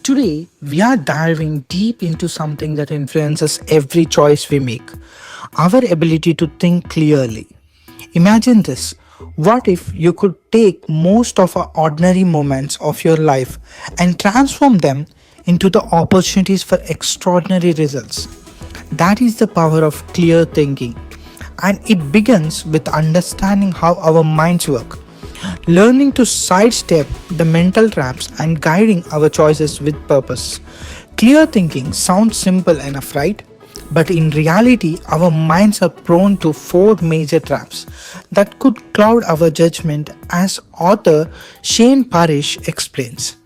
Today, we are diving deep into something that influences every choice we make, our ability to think clearly. Imagine this. What if you could take most of our ordinary moments of your life and transform them into the opportunities for extraordinary results? That is the power of clear thinking. And it begins with understanding how our minds work, learning to sidestep the mental traps and guiding our choices with purpose. Clear thinking sounds simple enough, right? But in reality, our minds are prone to four major traps that could cloud our judgment, as author Shane Parrish explains.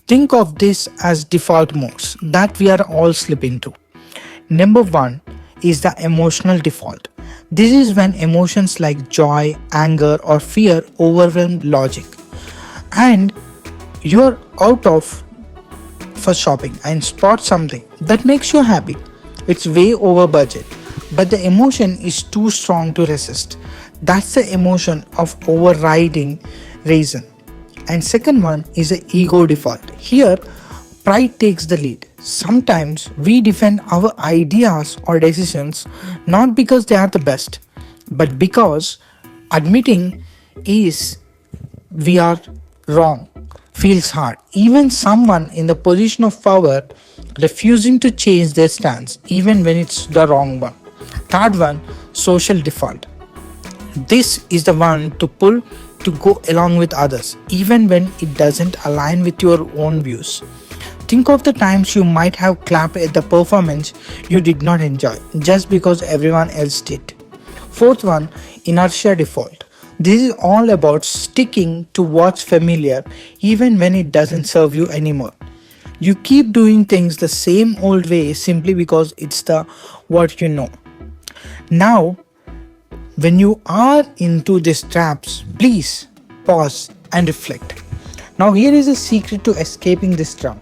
Think of this as default modes that we are all slipping to. Number one is the emotional default. This is when emotions like joy, anger, or fear overwhelm logic, and you're out of for shopping and spot something that makes you happy. It's way over budget, but the emotion is too strong to resist. That's the emotion of overriding reason. And second one is the ego default. Here, pride takes the lead. Sometimes we defend our ideas or decisions not because they are the best, but because admitting is we are wrong feels hard. Even someone in the position of power refusing to change their stance, even when it's the wrong one. Third one, social default. This is the one to pull to go along with others, even when it doesn't align with your own views. Think of the times you might have clapped at the performance you did not enjoy just because everyone else did. Fourth one, inertia default. This is all about sticking to what's familiar even when it doesn't serve you anymore. You keep doing things the same old way simply because it's the what you know. Now, when you are into these traps, please pause and reflect. Now, here is a secret to escaping this trap.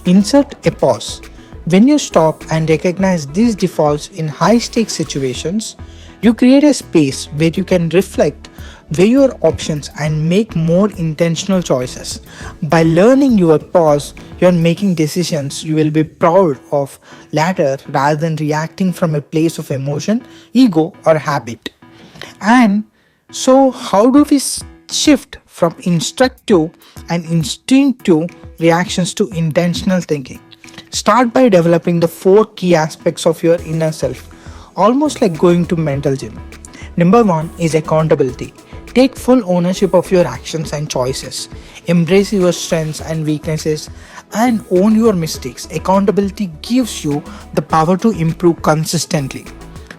Insert a pause. When you stop and recognize these defaults in high stakes situations, you create a space where you can reflect, weigh your options, and make more intentional choices. By learning your pause, you are making decisions you will be proud of later rather than reacting from a place of emotion, ego, or habit. And so, how do we shift from instructive and instinctive reactions to intentional thinking? Start by developing the four key aspects of your inner self, almost like going to mental gym. Number one is accountability. Take full ownership of your actions and choices. Embrace your strengths and weaknesses and own your mistakes. Accountability gives you the power to improve consistently.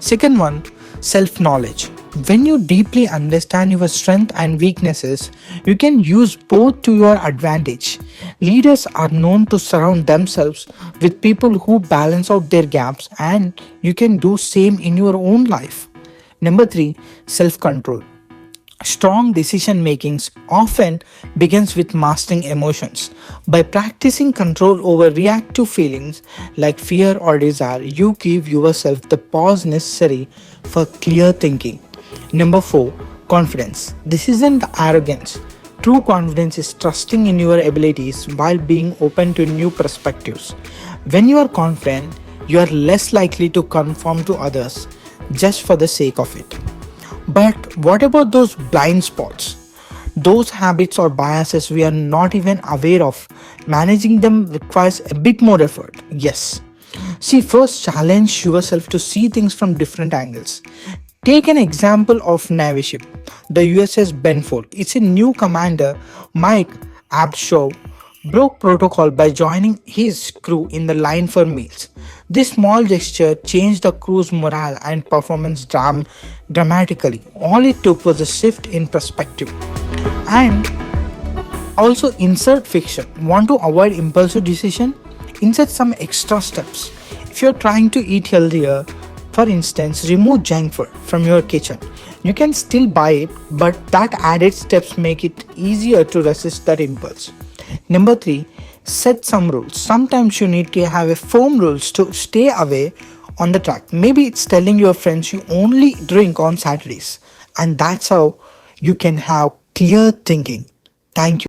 Second one, self-knowledge. When you deeply understand your strengths and weaknesses, you can use both to your advantage. Leaders are known to surround themselves with people who balance out their gaps, and you can do same in your own life. Number 3, self-control. Strong decision making often begins with mastering emotions. By practicing control over reactive feelings like fear or desire, you give yourself the pause necessary for clear thinking. Number 4, confidence. This isn't arrogance. True confidence is trusting in your abilities while being open to new perspectives. When you are confident, you are less likely to conform to others just for the sake of it. But what about those blind spots? Those habits or biases we are not even aware of. Managing them requires a bit more effort. Yes. See, first challenge yourself to see things from different angles. Take an example of Navy ship, the USS Benfold. It's a new commander, Mike Abshaw, broke protocol by joining his crew in the line for meals. This small gesture changed the crew's morale and performance dramatically. All it took was a shift in perspective. And also insert fiction. Want to avoid impulsive decision? Insert some extra steps. If you're trying to eat healthier, for instance, remove junk food from your kitchen. You can still buy it, but that added steps make it easier to resist that impulse. Number 3, set some rules. Sometimes you need to have a firm rules to stay away on the track. Maybe it's telling your friends you only drink on Saturdays, and that's how you can have clear thinking. Thank you.